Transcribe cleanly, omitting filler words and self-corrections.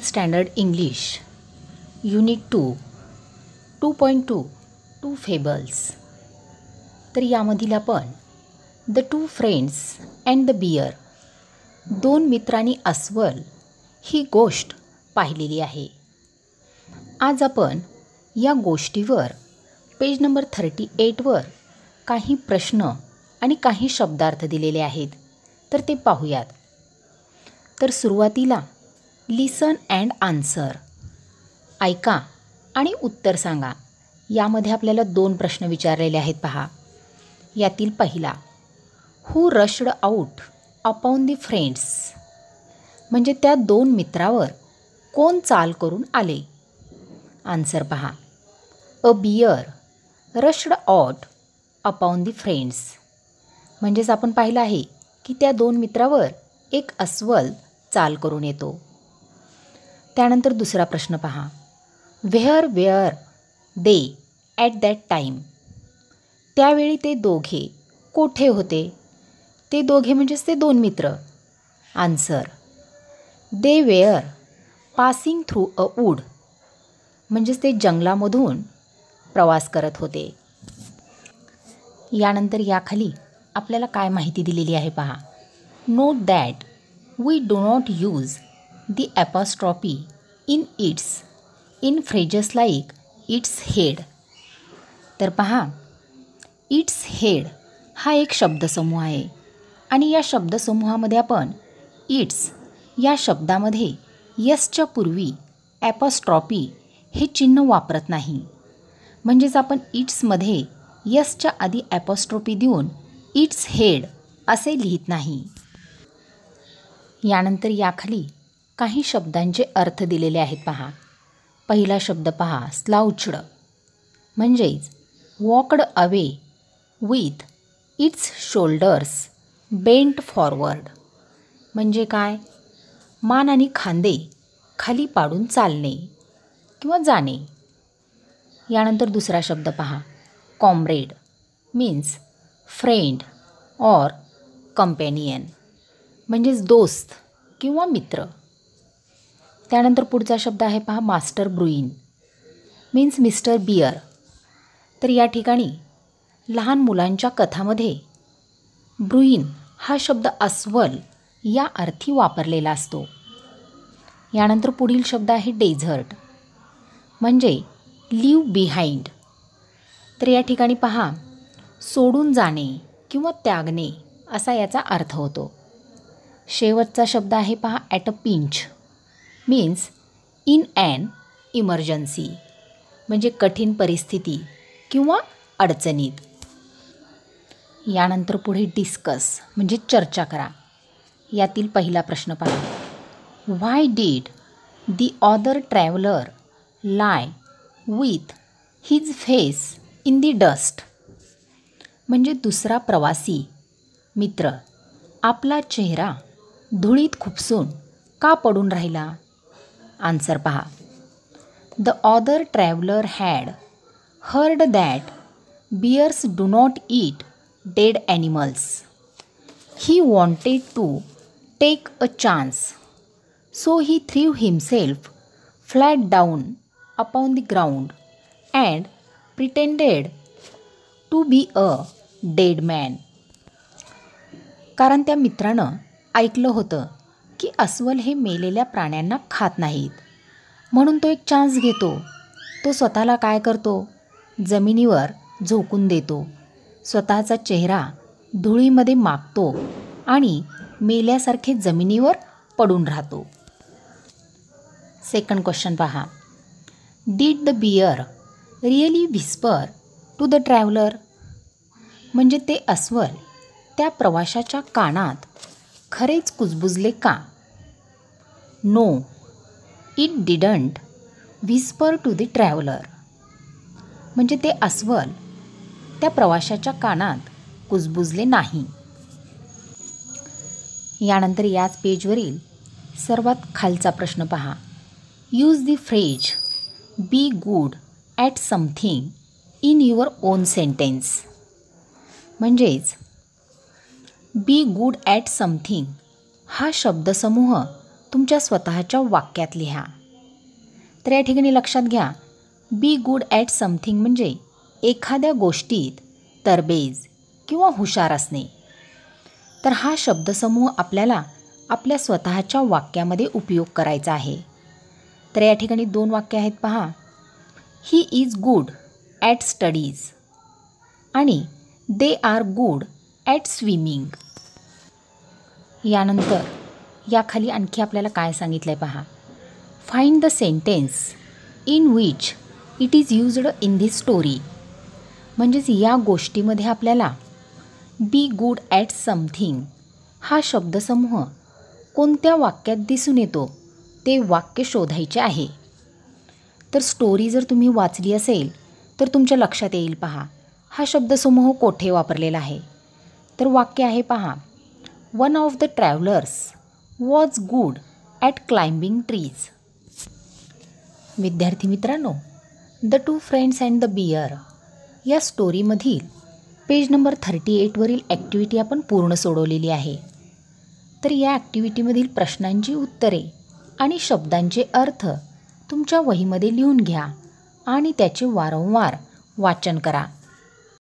Standard English unit 2.2 two fables. तर यामधील आपण the two friends and the bear, दोन मित्रांनी अस्वल ही गोष्ट पाहिलेली आहे. आज आपण या गोष्टीवर पेज नंबर 38वर काही प्रश्न आणि काही शब्दार्थ दिलेले आहेत, तर ते पाहूयात. तर सुरुवातीला लिसन अँड आन्सर, ऐका आणि उत्तर सांगा. यामध्ये आपल्याला 2 प्रश्न विचारलेले आहेत पहा. यातील पहिला, who rushed out upon the friends, म्हणजे त्या 2 मित्रावर कोण चाल करून आले. आन्सर पहा, a bear rushed out upon the friends, म्हणजेच आपण पाहिलं आहे की त्या 2 मित्रावर एक अस्वल चाल करून येतो. त्यानंतर दुसरा प्रश्न पहा, where where they at that time, त्यावेळी ते दोघे कोठे होते. ते दोघे म्हणजेच ते 2 मित्र. Answer, they were passing through a wood, म्हणजेच ते जंगलामधून प्रवास करत होते. यानंतर याखाली आपल्याला काय माहिती दिलेली आहे पहा. Note that we do not use the apostrophe in phrases like its head. तर पहा, इट्स हेड हा एक शब्दसमूह आहे आणि या शब्दसमूहामध्ये आपण इट्स या शब्दामध्ये यसच्या पूर्वी ॲपॉस्ट्रॉफी हे चिन्ह वापरत नाही. म्हणजेच आपण इट्समध्ये यसच्या आधी ॲपॉस्ट्रॉफी देऊन इट्स हेड असे लिहित नाही. यानंतर याखाली काही शब्दांचे अर्थ दिलेले आहेत पहा. पहिला शब्द पहा, स्लाउच्ड, म्हणजेच walked away with its shoulders bent forward, म्हणजे काय, मान आणि खांदे खाली पाडून चालणे किंवा जाणे. यानंतर दुसरा शब्द पहा, comrade, means friend or companion, म्हणजेच दोस्त किंवा मित्र. त्यानंतर पुढचा शब्द आहे पहा, master bruin, means mister bear. तर या ठिकाणी लहान मुलांच्या कथामध्ये ब्रुइन हा शब्द अस्वल या अर्थी वापरलेला असतो. यानंतर पुढील शब्द आहे डेझर्ट, म्हणजे लिव्ह बिहाइंड. तर या ठिकाणी पहा, सोडून जाणे किंवा त्यागणे असा याचा अर्थ होतो. शेवटचा शब्द आहे पहा, at a pinch, means in an emergency, म्हणजे कठीण परिस्थिती किंवा अडचणीत. यानंतर पुढे डिस्कस, म्हणजे चर्चा करा. यातील पहिला प्रश्न पहा, why did the other traveller lie with his face in the dust, म्हणजे दुसरा प्रवासी मित्र आपला चेहरा धुळीत खुपसून का पडून राहिला. आन्सर पहा, the other traveller had heard that bears do not eat dead animals. He wanted to take a chance, so he threw himself flat down upon the ground and pretended to be a dead man. कारण त्या मित्रानं ऐकलं होतं की अस्वल हे मेलेल्या प्राण्यांना खात नाहीत, म्हणून तो एक चान्स घेतो. तो स्वतःला काय करतो, जमिनीवर झोकून देतो, स्वतःचा चेहरा धुळीमध्ये मागतो आणि मेल्यासारखे जमिनीवर पडून राहतो. सेकंड क्वेश्चन पहा, did the bear really whisper to the traveller, म्हणजे ते अस्वल त्या प्रवाशाच्या कानात खरेच कुजबुजले का. No, it didn't whisper to the traveller, म्हणजे ते अस्वल त्या प्रवाशाच्या कानात कुजबुजले नाही. यानंतर याच पेजवरील सर्वात खालचा प्रश्न पहा, use the phrase be good at something in your on sentence, म्हणजेच बी गुड ॲट समथिंग हा शब्दसमूह तुमच्या स्वतःच्या वाक्यात लिहा. तर या ठिकाणी लक्षात घ्या, बी गुड ॲट समथिंग म्हणजे एखाद्या गोष्टीत तरबेज किंवा हुशार असणे. तर हा शब्दसमूह आपल्याला आपल्या स्वतःच्या वाक्यामध्ये उपयोग करायचा आहे. तर या ठिकाणी 2 वाक्य आहेत पहा. He is good at studies आणि they are good at swimming. यानंतर याखाली आणखी आपल्याला काय सांगितलं आहे पहा. Find the sentence in which it is used in this story. म्हणजेच या गोष्टीमध्ये आपल्याला बी गुड ॲट समथिंग हा शब्दसमूह कोणत्या वाक्यात दिसून येतो ते वाक्य शोधायचे आहे. तर स्टोरी जर तुम्ही वाचली असेल तर तुमच्या लक्षात येईल पहा, हा शब्दसमूह कोठे वापरलेला आहे. तर वाक्य आहे पहा, one of the travellers was good at climbing trees. विद्यार्थी मित्रांनो, the 2 friends and the bear या स्टोरीमधील पेज नंबर 38वरील ॲक्टिव्हिटी आपण पूर्ण सोडवलेली आहे. तर या ॲक्टिव्हिटीमधील प्रश्नांची उत्तरे आणि शब्दांचे अर्थ तुमच्या वहीमध्ये लिहून घ्या आणि त्याचे वारंवार वाचन करा.